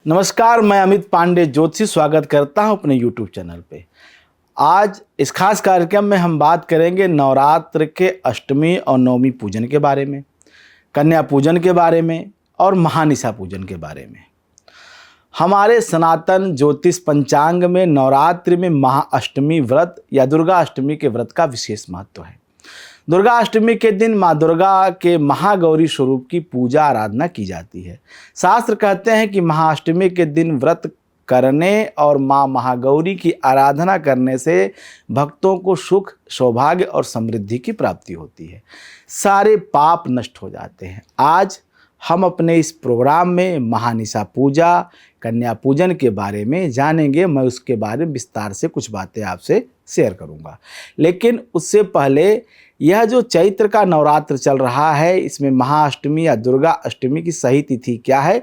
नमस्कार, मैं अमित पांडे ज्योतिषी स्वागत करता हूं अपने YouTube चैनल पे। आज इस खास कार्यक्रम में हम बात करेंगे नवरात्र के अष्टमी और नवमी पूजन के बारे में, कन्या पूजन के बारे में और महानिसा पूजन के बारे में। हमारे सनातन ज्योतिष पंचांग में नवरात्रि में महाअष्टमी व्रत या दुर्गा अष्टमी के व्रत का विशेष महत्व है। दुर्गा अष्टमी के दिन माँ दुर्गा के महागौरी स्वरूप की पूजा आराधना की जाती है। शास्त्र कहते हैं कि महाअष्टमी के दिन व्रत करने और माँ महागौरी की आराधना करने से भक्तों को सुख, सौभाग्य और समृद्धि की प्राप्ति होती है। सारे पाप नष्ट हो जाते हैं। आज हम अपने इस प्रोग्राम में महानिसा पूजा, कन्या पूजन के बारे में जानेंगे। मैं उसके बारे में विस्तार से कुछ बातें आपसे शेयर करूंगा, लेकिन उससे पहले यह जो चैत्र का नवरात्र चल रहा है, इसमें महाअष्टमी या दुर्गा अष्टमी की सही तिथि क्या है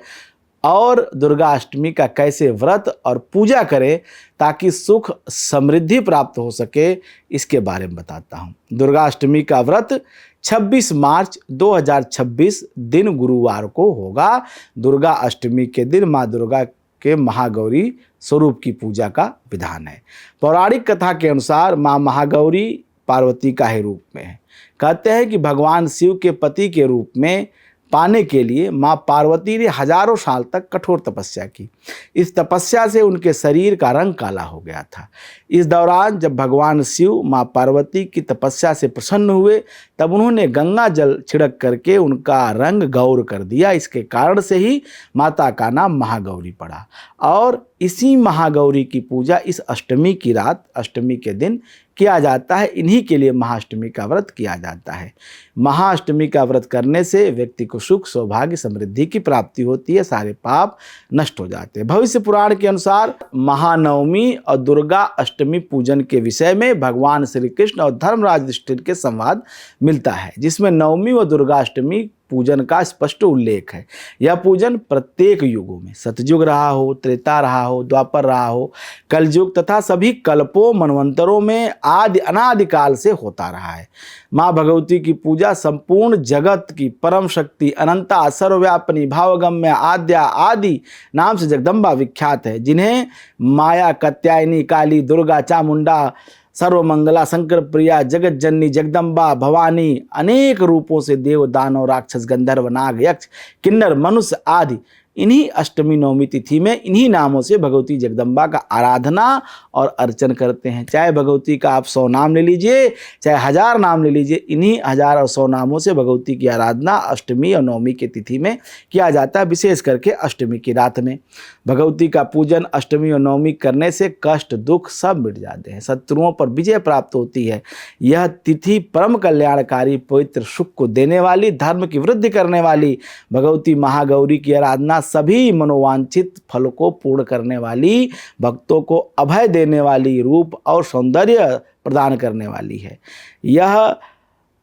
और दुर्गा अष्टमी का कैसे व्रत और पूजा करें ताकि सुख समृद्धि प्राप्त हो सके, इसके बारे में बताता हूँ। दुर्गा अष्टमी का व्रत 26 मार्च 2026 दिन गुरुवार को होगा। दुर्गा अष्टमी के दिन माँ दुर्गा के महागौरी स्वरूप की पूजा का विधान है। पौराणिक कथा के अनुसार माँ महागौरी पार्वती का ही रूप में है। कहते हैं कि भगवान शिव के पति के रूप में पाने के लिए माँ पार्वती ने हजारों साल तक कठोर तपस्या की। इस तपस्या से उनके शरीर का रंग काला हो गया था। इस दौरान जब भगवान शिव माँ पार्वती की तपस्या से प्रसन्न हुए, तब उन्होंने गंगा जल छिड़क करके उनका रंग गौर कर दिया। इसके कारण से ही माता का नाम महागौरी पड़ा और इसी महागौरी की पूजा इस अष्टमी की रात, अष्टमी के दिन किया जाता है। इन्हीं के लिए महाअष्टमी का व्रत किया जाता है। महाअष्टमी का व्रत करने से व्यक्ति को सुख, सौभाग्य, समृद्धि की प्राप्ति होती है। सारे पाप नष्ट हो जाते हैं। भविष्य पुराण के अनुसार महानवमी और दुर्गा अष्टमी पूजन के विषय में भगवान श्री कृष्ण और धर्मराज युधिष्ठिर के संवाद मिलता है, जिसमें नवमी व दुर्गा अष्टमी पूजन का स्पष्ट उल्लेख है। यह पूजन प्रत्येक युगों में, सतयुग रहा हो, त्रेता रहा हो, द्वापर रहा हो, कलयुग तथा सभी कल्पों, मनवंतरों में आदि अनादिकाल से होता रहा है। माँ भगवती की पूजा संपूर्ण जगत की परम शक्ति, अनंता, सर्वव्यापिनी, भावगम्य, आद्या आदि नाम से जगदम्बा विख्यात है, जिन्हें माया, कात्यायनी, काली, दुर्गा, चामुंडा, सर्वमंगला, शंकर प्रिया, जगत जननी, जगदम्बा, भवानी अनेक रूपों से देव, दानव, राक्षस, गंधर्व, नाग, यक्ष, किन्नर, मनुष्य आदि इन्हीं अष्टमी नवमी तिथि में इन्हीं नामों से भगवती जगदम्बा का आराधना और अर्चन करते हैं। चाहे भगवती का आप 100 नाम ले लीजिए, चाहे 1000 नाम ले लीजिए, इन्हीं 1000 और 100 नामों से भगवती की आराधना अष्टमी और नवमी की तिथि में किया जाता है। विशेष करके अष्टमी की रात में भगवती का पूजन अष्टमी और नवमी करने से कष्ट, दुख सब मिट जाते हैं, शत्रुओं पर विजय प्राप्त होती है। यह तिथि परम कल्याणकारी, पवित्र, सुख को देने वाली, धर्म की वृद्धि करने वाली भगवती महागौरी की आराधना, सभी मनोवांछित फल को पूर्ण करने वाली, भक्तों को अभय देने वाली, रूप और सौंदर्य प्रदान करने वाली है। यह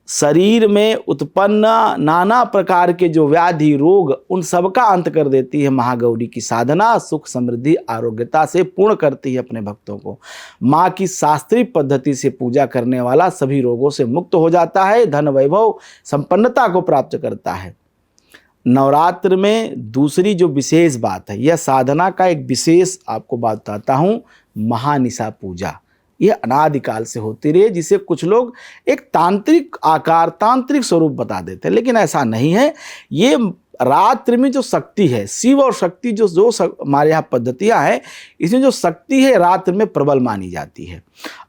शरीर में उत्पन्न नाना प्रकार के जो व्याधि, रोग, उन सब का अंत कर देती है। महागौरी की साधना सुख, समृद्धि, आरोग्यता से पूर्ण करती है अपने भक्तों को। माँ की शास्त्रीय पद्धति से पूजा करने वाला सभी रोगों से मुक्त हो जाता है, धन, वैभव, संपन्नता को प्राप्त करता है। नवरात्र में दूसरी जो विशेष बात है, यह साधना का एक विशेष आपको बात बताता हूँ, महानिसा पूजा। यह अनादिकाल से होती रही है, जिसे कुछ लोग एक तांत्रिक आकार, तांत्रिक स्वरूप बता देते हैं, लेकिन ऐसा नहीं है। ये रात्रि में जो शक्ति है, शिव और शक्ति जो हमारे यहाँ पद्धतियाँ हैं, इसमें जो शक्ति है रात्रि में प्रबल मानी जाती है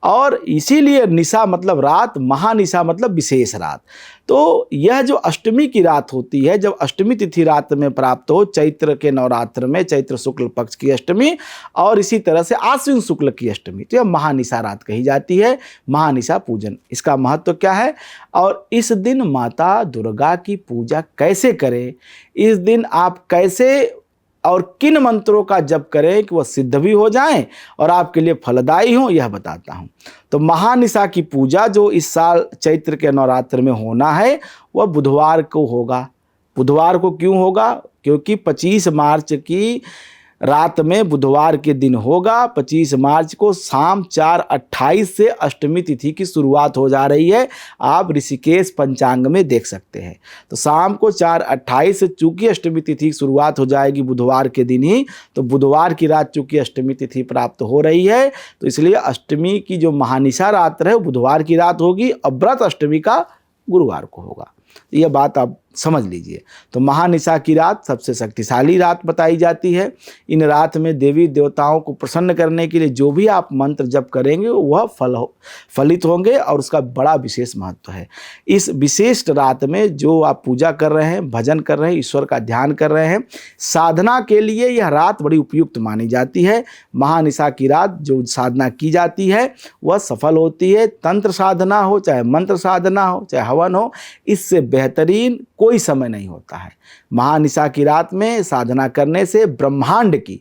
और इसीलिए निशा मतलब रात, महानिशा मतलब विशेष रात। तो यह जो अष्टमी की रात होती है, जब अष्टमी तिथि रात में प्राप्त हो, चैत्र के नवरात्र में चैत्र शुक्ल पक्ष की अष्टमी और इसी तरह से आश्विन शुक्ल की अष्टमी, तो यह महानिशा रात कही जाती है। महानिशा पूजन, इसका महत्व क्या है और इस दिन माता दुर्गा की पूजा कैसे करें, इस दिन आप कैसे और किन मंत्रों का जप करें कि वह सिद्ध भी हो जाएं और आपके लिए फलदायी हो, यह बताता हूं। तो महानिशा की पूजा जो इस साल चैत्र के नवरात्र में होना है, वह बुधवार को होगा। बुधवार को क्यों होगा? क्योंकि 25 मार्च की रात में बुधवार के दिन होगा। 25 मार्च को शाम 4:28 से अष्टमी तिथि की शुरुआत हो जा रही है। आप ऋषिकेश पंचांग में देख सकते हैं। तो शाम को 4:28 से चूंकि अष्टमी तिथि की शुरुआत हो जाएगी बुधवार के दिन ही, तो बुधवार की रात चूंकि अष्टमी तिथि प्राप्त हो रही है, तो इसलिए अष्टमी की जो महानिशा रात्र है वो बुधवार की रात होगी और व्रत अष्टमी का गुरुवार को होगा। यह बात आप समझ लीजिए। तो महानिशा की रात सबसे शक्तिशाली रात बताई जाती है। इन रात में देवी देवताओं को प्रसन्न करने के लिए जो भी आप मंत्र जप करेंगे वह फलित होंगे और उसका बड़ा विशेष महत्व है। इस विशेष रात में जो आप पूजा कर रहे हैं, भजन कर रहे हैं, ईश्वर का ध्यान कर रहे हैं, साधना के लिए यह रात बड़ी उपयुक्त मानी जाती है। महानिशा की रात जो साधना की जाती है वह सफल होती है। तंत्र साधना हो, चाहे मंत्र साधना हो, चाहे हवन हो, इससे बेहतरीन कोई समय नहीं होता है। महानिशा की रात में साधना करने से ब्रह्मांड की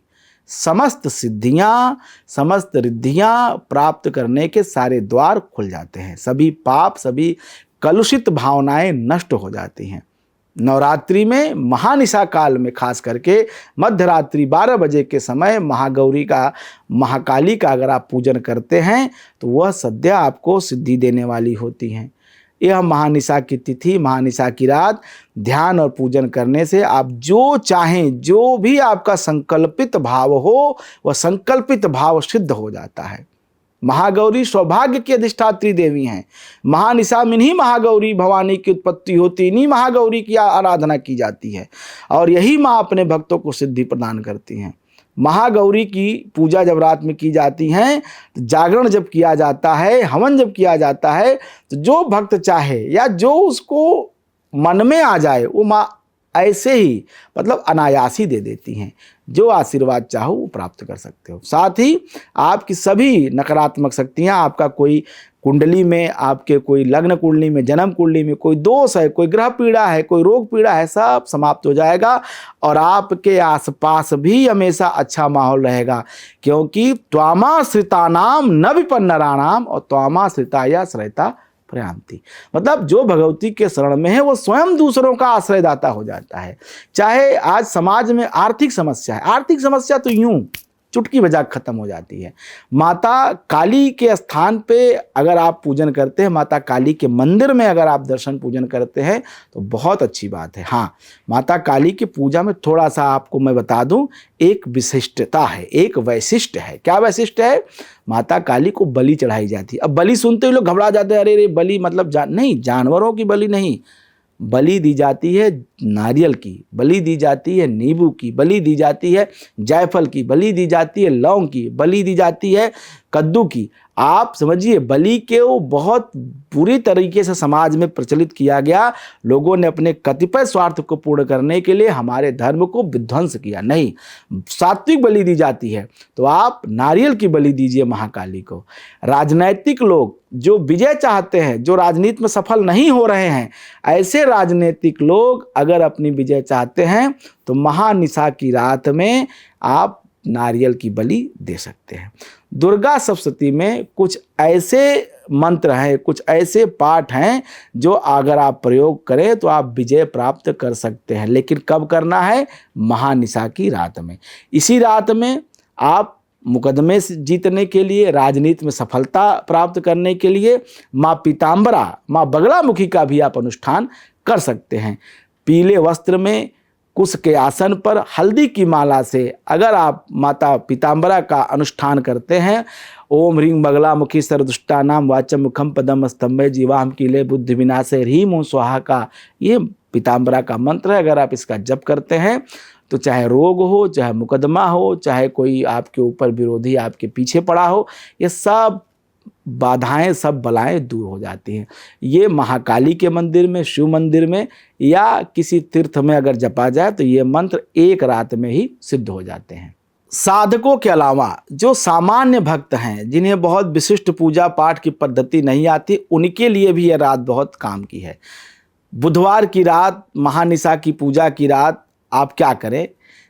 समस्त सिद्धियां, समस्त रिद्धियां प्राप्त करने के सारे द्वार खुल जाते हैं। सभी पाप, सभी कलुषित भावनाएं नष्ट हो जाती हैं। नवरात्रि में महानिशा काल में खास करके मध्यरात्रि 12 बजे के समय महागौरी का, महाकाली का अगर आप पूजन करते हैं तो वह सद्या आपको सिद्धि देने वाली होती हैं। यह महानिशा की तिथि, महानिशा की रात ध्यान और पूजन करने से आप जो चाहें, जो भी आपका संकल्पित भाव हो वह संकल्पित भाव सिद्ध हो जाता है। महागौरी सौभाग्य की अधिष्ठात्री देवी हैं। महानिशा में ही महागौरी भवानी की उत्पत्ति होती, इन्हीं महागौरी की आराधना की जाती है और यही माँ अपने भक्तों को सिद्धि प्रदान करती हैं। महागौरी की पूजा जब रात में की जाती है, तो जागरण जब किया जाता है, हवन जब किया जाता है, तो जो भक्त चाहे या जो उसको मन में आ जाए वो माँ ऐसे ही मतलब अनायासी दे देती हैं। जो आशीर्वाद चाहो वो प्राप्त कर सकते हो। साथ ही आपकी सभी नकारात्मक शक्तियाँ, आपका कोई कुंडली में, आपके कोई लग्न कुंडली में, जन्म कुंडली में कोई दोष है, कोई ग्रह पीड़ा है, कोई रोग पीड़ा है, सब समाप्त हो जाएगा और आपके आसपास भी हमेशा अच्छा माहौल रहेगा। क्योंकि त्वामाश्रितानाम न विपन्नराणाम और त्वामाश्रिताया श्रयता प्रयांति, मतलब जो भगवती के शरण में है वो स्वयं दूसरों का आश्रयदाता हो जाता है। चाहे आज समाज में आर्थिक समस्या है, आर्थिक समस्या तो यूं चुटकी बजा खत्म हो जाती है। माता काली के स्थान पे अगर आप पूजन करते हैं, माता काली के मंदिर में अगर आप दर्शन पूजन करते हैं तो बहुत अच्छी बात है। हाँ, माता काली की पूजा में थोड़ा सा आपको मैं बता दूं, एक विशिष्टता है, एक वैशिष्ट है। क्या वैशिष्ट है? माता काली को बलि चढ़ाई जाती है। अब बलि सुनते ही लोग घबरा जाते हैं, अरे रे बलि मतलब नहीं, जानवरों की बलि नहीं, बलि दी जाती है नारियल की, बलि दी जाती है नींबू की, बलि दी जाती है जायफल की, बलि दी जाती है लौंग की, बलि दी जाती है कद्दू की। आप समझिए, बलि के वो बहुत बुरी तरीके से समाज में प्रचलित किया गया। लोगों ने अपने कतिपय स्वार्थ को पूर्ण करने के लिए हमारे धर्म को विध्वंस किया। नहीं, सात्विक बलि दी जाती है तो आप नारियल की बलि दीजिए महाकाली को। राजनैतिक लोग जो विजय चाहते हैं, जो राजनीति में सफल नहीं हो रहे हैं, ऐसे राजनीतिक लोग अगर अपनी विजय चाहते हैं तो महानिशा की रात में आप नारियल की बलि दे सकते हैं। दुर्गा सप्तशती में कुछ ऐसे मंत्र हैं, कुछ ऐसे पाठ हैं जो अगर आप प्रयोग करें तो आप विजय प्राप्त कर सकते हैं। लेकिन कब करना है? महानिशा की रात में। इसी रात में आप मुकदमे से जीतने के लिए, राजनीति में सफलता प्राप्त करने के लिए माँ पीताम्बरा, माँ बगलामुखी का भी आप अनुष्ठान कर सकते हैं। पीले वस्त्र में कुश के आसन पर हल्दी की माला से अगर आप माता पीताम्बरा का अनुष्ठान करते हैं, ओम ह्रीं बगलामुखी सर्वदुष्टानां वाचम मुखम पदम स्तंभे जीवाम कीले बुद्धि विनाशे ह्रीं ओम स्वाहा का ये पीताम्बरा का मंत्र है। अगर आप इसका जप करते हैं तो चाहे रोग हो, चाहे मुकदमा हो, चाहे कोई आपके ऊपर विरोधी आपके पीछे पड़ा हो, ये सब बाधाएं, सब बलाएं दूर हो जाती हैं। ये महाकाली के मंदिर में, शिव मंदिर में या किसी तीर्थ में अगर जपा जाए तो ये मंत्र एक रात में ही सिद्ध हो जाते हैं। साधकों के अलावा जो सामान्य भक्त हैं, जिन्हें बहुत विशिष्ट पूजा पाठ की पद्धति नहीं आती, उनके लिए भी यह रात बहुत काम की है। बुधवार की रात, महानिशा की पूजा की रात आप क्या करें?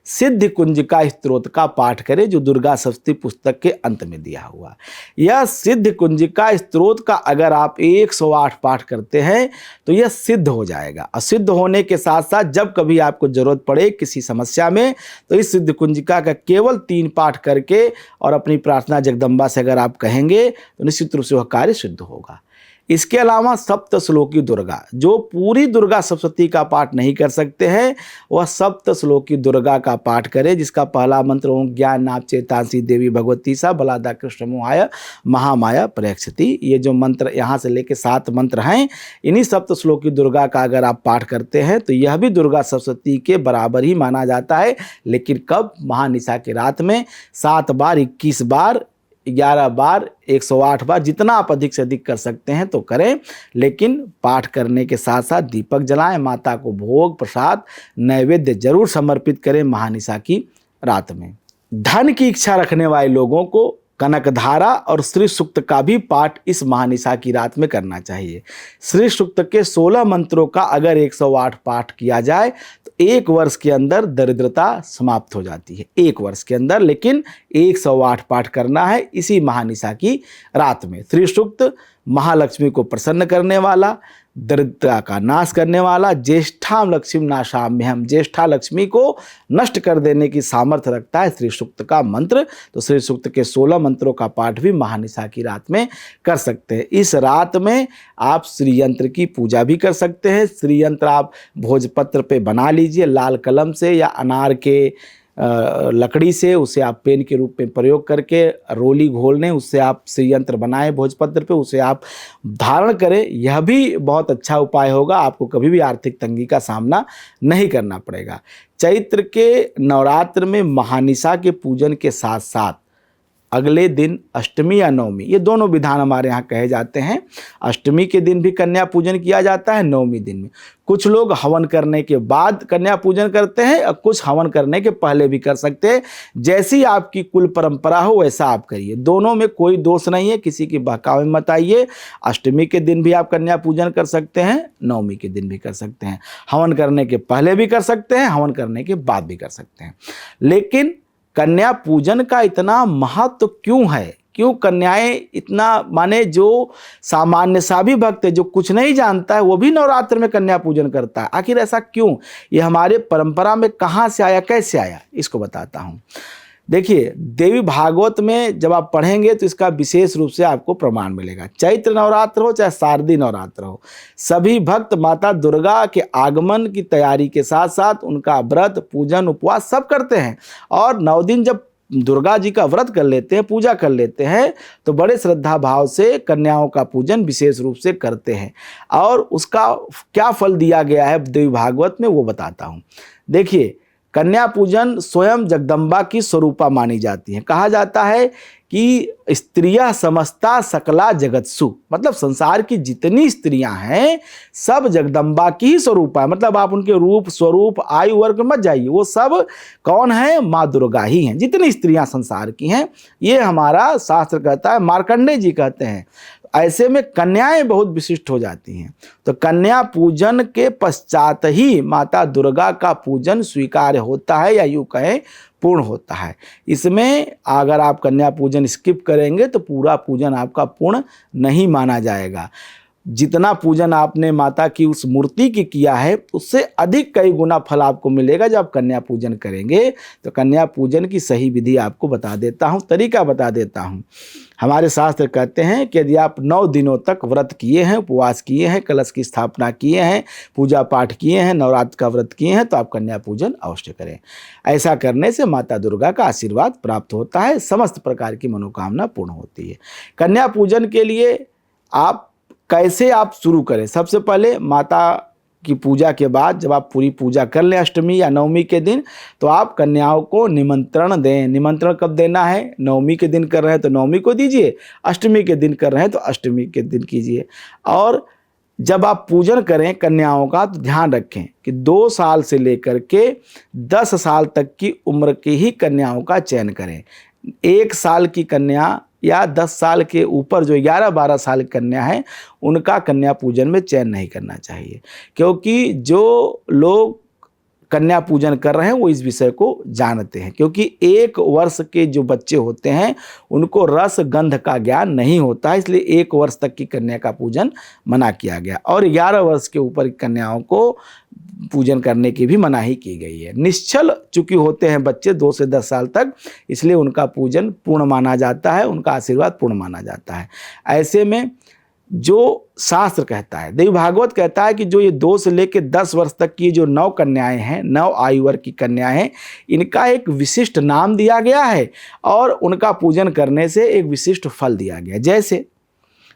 सिद्धि कुंजिका स्तोत्र का पाठ करें, जो दुर्गा सप्तशती पुस्तक के अंत में दिया हुआ। यह सिद्धि कुंजिका स्तोत्र का अगर आप 108 पाठ करते हैं तो यह सिद्ध हो जाएगा। और सिद्ध होने के साथ साथ जब कभी आपको जरूरत पड़े किसी समस्या में, तो इस सिद्धि कुंजिका का केवल 3 पाठ करके और अपनी प्रार्थना जगदम्बा से अगर आप कहेंगे तो निश्चित रूप से वह कार्य सिद्ध होगा। इसके अलावा सप्त श्लोकी दुर्गा, जो पूरी दुर्गा सप्तशती का पाठ नहीं कर सकते हैं, वह सप्त श्लोकी दुर्गा का पाठ करें, जिसका पहला मंत्र ओम ज्ञान नाप चेतांसी देवी भगवती सा बलादा कृष्ण मोहाय महामाया प्रयक्षति। ये जो मंत्र यहाँ से लेके 7 मंत्र हैं, इन्हीं सप्त श्लोकी दुर्गा का अगर आप पाठ करते हैं तो यह भी दुर्गा सप्तशती के बराबर ही माना जाता है। लेकिन कब? महानिसा की रात में 7 बार, 21 बार, 11 बार, 108 बार, जितना आप अधिक से अधिक कर सकते हैं तो करें। लेकिन पाठ करने के साथ साथ दीपक जलाएं, माता को भोग प्रसाद नैवेद्य जरूर समर्पित करें महानिसा की रात में। धन की इच्छा रखने वाले लोगों को कनकधारा और श्री सूक्त का भी पाठ इस महानिसा की रात में करना चाहिए। श्री सूक्त के 16 मंत्रों का अगर 108 पाठ किया जाए तो 1 वर्ष के अंदर दरिद्रता समाप्त हो जाती है, 1 वर्ष के अंदर। लेकिन 108 पाठ करना है इसी महानिसा की रात में। श्री सूक्त महालक्ष्मी को प्रसन्न करने वाला, दरिद्रता का नाश करने वाला, ज्येष्ठा लक्ष्मी नाशाम में, हम ज्येष्ठा लक्ष्मी को नष्ट कर देने की सामर्थ्य रखता है श्री सूक्त का मंत्र। तो श्री सूक्त के 16 मंत्रों का पाठ भी महानिसा की रात में कर सकते हैं। इस रात में आप श्री यंत्र की पूजा भी कर सकते हैं। श्री यंत्र आप भोजपत्र पे बना लीजिए, लाल कलम से या अनार के लकड़ी से, उसे आप पेन के रूप में प्रयोग करके रोली घोल लें, उससे आप श्री यंत्र बनाएं भोजपत्र पे, उसे आप धारण करें। यह भी बहुत अच्छा उपाय होगा, आपको कभी भी आर्थिक तंगी का सामना नहीं करना पड़ेगा। चैत्र के नवरात्र में महानिसा के पूजन के साथ साथ अगले दिन अष्टमी या नवमी, ये दोनों विधान हमारे यहाँ कहे जाते हैं। अष्टमी के दिन भी कन्या पूजन किया जाता है, नवमी दिन में। कुछ लोग हवन करने के बाद कन्या पूजन करते हैं और कुछ हवन करने के पहले भी कर सकते हैं। जैसी आपकी कुल परंपरा हो वैसा आप करिए, दोनों में कोई दोष नहीं है, किसी की बहकावे मत आइए। अष्टमी के दिन भी आप कन्या पूजन कर सकते हैं, नवमी के दिन भी कर सकते हैं, हवन करने के पहले भी कर सकते हैं, हवन करने के बाद भी कर सकते हैं। लेकिन कन्या पूजन का इतना महत्व क्यों है? क्यों कन्याएं इतना, माने जो सामान्य सा भी भक्त है, जो कुछ नहीं जानता है, वो भी नवरात्र में कन्या पूजन करता है? आखिर ऐसा क्यों? ये हमारे परंपरा में कहाँ से आया, कैसे आया, इसको बताता हूँ। देखिए, देवी भागवत में जब आप पढ़ेंगे तो इसका विशेष रूप से आपको प्रमाण मिलेगा। चैत्र नवरात्र हो चाहे शारदीय नवरात्र हो, सभी भक्त माता दुर्गा के आगमन की तैयारी के साथ साथ उनका व्रत, पूजन, उपवास सब करते हैं। और 9 दिन जब दुर्गा जी का व्रत कर लेते हैं, पूजा कर लेते हैं, तो बड़े श्रद्धा भाव से कन्याओं का पूजन विशेष रूप से करते हैं। और उसका क्या फल दिया गया है देवी भागवत में, वो बताता हूँ। देखिए, कन्या पूजन स्वयं जगदम्बा की स्वरूपा मानी जाती है। कहा जाता है कि स्त्रियां समस्ता सकला जगत्सु, मतलब संसार की जितनी स्त्रियां हैं सब जगदम्बा की ही स्वरूपा है। मतलब आप उनके रूप, स्वरूप, आयु वर्ग मत जाइए, वो सब कौन है? माँ दुर्गा ही हैं। जितनी स्त्रियां संसार की हैं, ये हमारा शास्त्र कहता है, मार्कंडेय जी कहते हैं। ऐसे में कन्याएं बहुत विशिष्ट हो जाती हैं। तो कन्या पूजन के पश्चात ही माता दुर्गा का पूजन स्वीकार्य होता है, या यूँ कहें पूर्ण होता है। इसमें अगर आप कन्या पूजन स्किप करेंगे तो पूरा पूजन आपका पूर्ण नहीं माना जाएगा। जितना पूजन आपने माता की उस मूर्ति की किया है, उससे अधिक कई गुना फल आपको मिलेगा जब आप कन्या पूजन करेंगे। तो कन्या पूजन की सही विधि आपको बता देता हूँ, तरीका बता देता हूँ। हमारे शास्त्र कहते हैं कि यदि आप 9 दिनों तक व्रत किए हैं, उपवास किए हैं, कलश की स्थापना किए हैं, पूजा पाठ किए हैं, नवरात्र का व्रत किए हैं, तो आप कन्या पूजन अवश्य करें। ऐसा करने से माता दुर्गा का आशीर्वाद प्राप्त होता है, समस्त प्रकार की मनोकामना पूर्ण होती है। कन्या पूजन के लिए आप कैसे आप शुरू करें? सबसे पहले माता की पूजा के बाद जब आप पूरी पूजा कर लें अष्टमी या नवमी के दिन, तो आप कन्याओं को निमंत्रण दें। निमंत्रण कब देना है? नवमी के दिन कर रहे हैं तो नवमी को दीजिए, अष्टमी के दिन कर रहे हैं तो अष्टमी के दिन कीजिए। और जब आप पूजन करें कन्याओं का, तो ध्यान रखें कि 2 साल से लेकर के 10 साल तक की उम्र की ही कन्याओं का चयन करें। 1 साल की कन्या या 10 साल के ऊपर जो 11-12 साल की कन्या है, उनका कन्या पूजन में चयन नहीं करना चाहिए। क्योंकि जो लोग कन्या पूजन कर रहे हैं वो इस विषय को जानते हैं, क्योंकि 1 वर्ष के जो बच्चे होते हैं उनको रस गंध का ज्ञान नहीं होता है, इसलिए 1 वर्ष तक की कन्या का पूजन मना किया गया और 11 वर्ष के ऊपर की कन्याओं को पूजन करने की भी मनाही की गई है। निश्चल चूंकि होते हैं बच्चे 2 से 10 साल तक, इसलिए उनका पूजन पूर्ण माना जाता है, उनका आशीर्वाद पूर्ण माना जाता है। ऐसे में जो शास्त्र कहता है, देवी भागवत कहता है कि जो ये 2 से लेकर 10 वर्ष तक की जो 9 कन्याएं हैं, 9 आयु वर्ग की कन्याएं हैं, इनका एक विशिष्ट नाम दिया गया है और उनका पूजन करने से एक विशिष्ट फल दिया गया। जैसे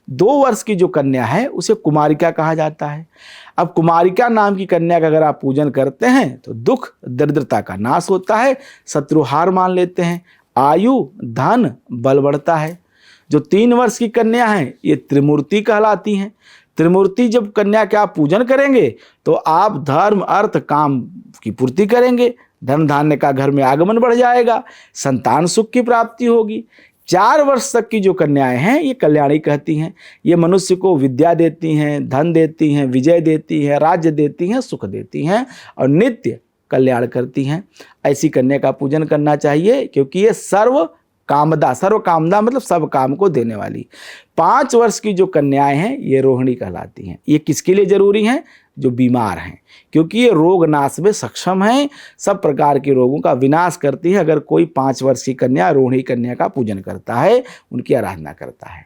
2 वर्ष की जो कन्या है उसे कुमारिका कहा जाता है। अब कुमारिका नाम की कन्या का अगर आप पूजन करते हैं तो दुख दरिद्रता का नाश होता है, शत्रुहार मान लेते हैं, आयु धन बल बढ़ता है। जो 3 वर्ष की कन्या हैं ये त्रिमूर्ति कहलाती हैं। त्रिमूर्ति जब कन्या के आप पूजन करेंगे तो आप धर्म अर्थ काम की पूर्ति करेंगे, धन धान्य का घर में आगमन बढ़ जाएगा, संतान सुख की प्राप्ति होगी। 4 वर्ष तक की जो कन्याएं हैं ये कल्याणी कहती हैं। ये मनुष्य को विद्या देती हैं, धन देती हैं, विजय देती हैं, राज्य देती हैं, सुख देती हैं और नित्य कल्याण करती हैं। ऐसी कन्या का पूजन करना चाहिए, क्योंकि ये सर्व कामदा मतलब सब काम को देने वाली। 5 वर्ष की जो कन्याएं हैं ये रोहिणी कहलाती हैं। ये किसके लिए जरूरी हैं? जो बीमार हैं, क्योंकि ये रोग नाश में सक्षम हैं, सब प्रकार के रोगों का विनाश करती है। अगर कोई 5 वर्ष की कन्या रोहिणी कन्या का पूजन करता है, उनकी आराधना करता है।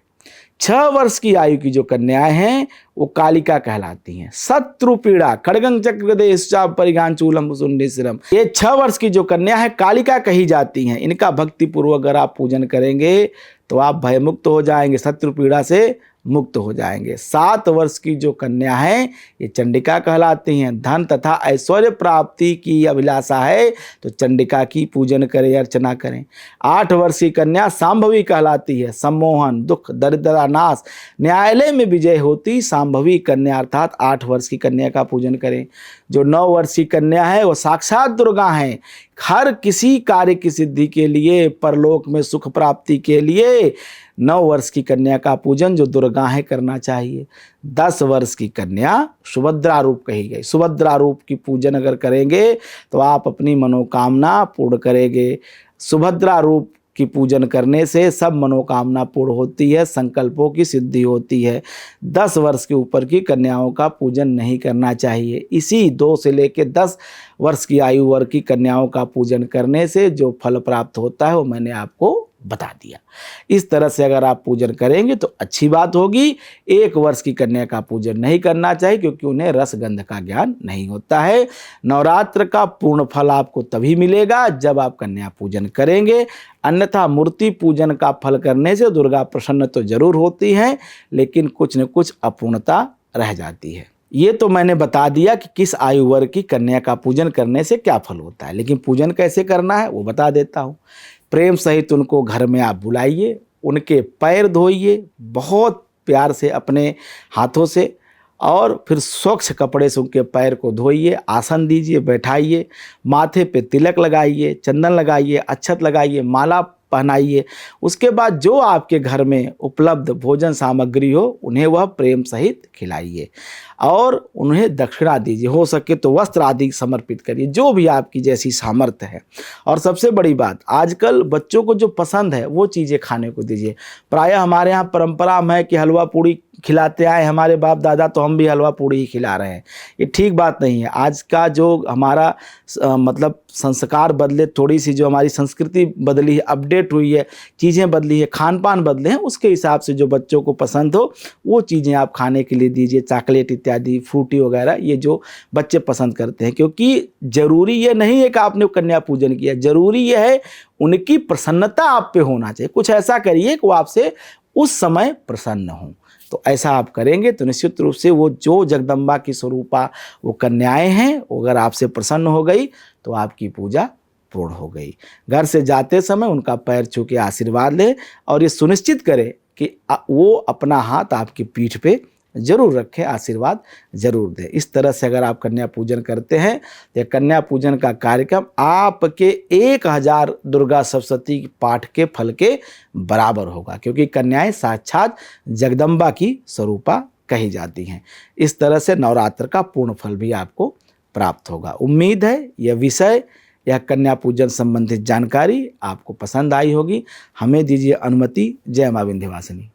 6 वर्ष की आयु की जो कन्याएं हैं वो कालिका कहलाती हैं। शत्रु पीड़ा खड़गंग चक्र देशा परिगान चूलम सुंडीश्रम, ये 6 वर्ष की जो कन्या है कालिका कही जाती हैं। इनका भक्ति पूर्वक अगर आप पूजन करेंगे तो आप भयमुक्त हो जाएंगे, शत्रु पीड़ा से मुक्त हो जाएंगे। 7 वर्ष की जो कन्या है ये चंडिका कहलाती हैं। धन तथा ऐश्वर्य प्राप्ति की अभिलाषा है तो चंडिका की पूजन करें, अर्चना करें। 8 वर्ष की कन्या सांभवी कहलाती है। सम्मोहन दुख दरिद्रता नाश न्यायालय में विजय होती सांभवी कन्या, अर्थात 8 वर्ष की कन्या का पूजन करें। जो 9 वर्ष की कन्या है वो साक्षात दुर्गा हैं। हर किसी कार्य की सिद्धि के लिए, परलोक में सुख प्राप्ति के लिए 9 वर्ष की कन्या का पूजन जो दुर्गा है करना चाहिए। 10 वर्ष की कन्या सुभद्रा रूप कही गई। सुभद्रा रूप की पूजन अगर करेंगे तो आप अपनी मनोकामना पूर्ण करेंगे। सुभद्रा रूप की पूजन करने से सब मनोकामना पूर्ण होती है, संकल्पों की सिद्धि होती है। 10 वर्ष के ऊपर की कन्याओं का पूजन नहीं करना चाहिए। इसी 2 से लेकर 10 वर्ष की आयु वर्ग की कन्याओं का पूजन करने से जो फल प्राप्त होता है वो मैंने आपको बता दिया। इस तरह से अगर आप पूजन करेंगे तो अच्छी बात होगी। 1 वर्ष की कन्या का पूजन नहीं करना चाहिए, क्योंकि उन्हें रसगंध का ज्ञान नहीं होता है। नवरात्र का पूर्ण फल आपको तभी मिलेगा जब आप कन्या पूजन करेंगे, अन्यथा मूर्ति पूजन का फल करने से दुर्गा प्रसन्न तो जरूर होती हैं, लेकिन कुछ न कुछ अपूर्णता रह जाती है। ये तो मैंने बता दिया कि किस आयु वर्ग की कन्या का पूजन करने से क्या फल होता है, लेकिन पूजन कैसे करना है वो बता देता हूँ। प्रेम सहित उनको घर में आप बुलाइए, उनके पैर धोइए बहुत प्यार से अपने हाथों से, और फिर स्वच्छ कपड़े से उनके पैर को धोइए, आसन दीजिए, बैठाइए, माथे पे तिलक लगाइए, चंदन लगाइए, अक्षत लगाइए, माला पहनाइए। उसके बाद जो आपके घर में उपलब्ध भोजन सामग्री हो उन्हें वह प्रेम सहित खिलाइए और उन्हें दक्षिणा दीजिए। हो सके तो वस्त्र आदि समर्पित करिए, जो भी आपकी जैसी सामर्थ्य है। और सबसे बड़ी बात, आजकल बच्चों को जो पसंद है वो चीज़ें खाने को दीजिए। प्रायः हमारे यहाँ परंपरा में है कि हलवा पूड़ी खिलाते आए हमारे बाप दादा, तो हम भी हलवा पूड़ी ही खिला रहे हैं। ये ठीक बात नहीं है। आज का जो हमारा मतलब संस्कार बदले, थोड़ी सी जो हमारी संस्कृति बदली है, अपडेट हुई है, चीज़ें बदली है, खान पान बदले हैं, उसके हिसाब से जो बच्चों को पसंद हो वो चीज़ें आप खाने के लिए दीजिए। चॉकलेट इत्यादि, फ्रूटी वगैरह, ये जो बच्चे पसंद करते हैं। क्योंकि ज़रूरी ये नहीं है कि आपने कन्या पूजन किया, ज़रूरी ये है उनकी प्रसन्नता आप पे होना चाहिए। कुछ ऐसा करिए कि वो आपसे उस समय प्रसन्न हो। तो ऐसा आप करेंगे तो निश्चित रूप से वो जो जगदम्बा की स्वरूपा वो कन्याएं हैं, अगर आपसे प्रसन्न हो गई तो आपकी पूजा पूर्ण हो गई। घर से जाते समय उनका पैर छू के आशीर्वाद ले और ये सुनिश्चित करें कि वो अपना हाथ आपकी पीठ पे जरूर रखें, आशीर्वाद जरूर दें। इस तरह से अगर आप कन्या पूजन करते हैं तो कन्या पूजन का कार्यक्रम आपके 1000 दुर्गा सप्तशती पाठ के फल के बराबर होगा, क्योंकि कन्याएं साक्षात जगदम्बा की स्वरूपा कही जाती हैं। इस तरह से नवरात्र का पूर्ण फल भी आपको प्राप्त होगा। उम्मीद है यह विषय, यह कन्या पूजन संबंधित जानकारी आपको पसंद आई होगी। हमें दीजिए अनुमति। जय मां विंध्यवासिनी।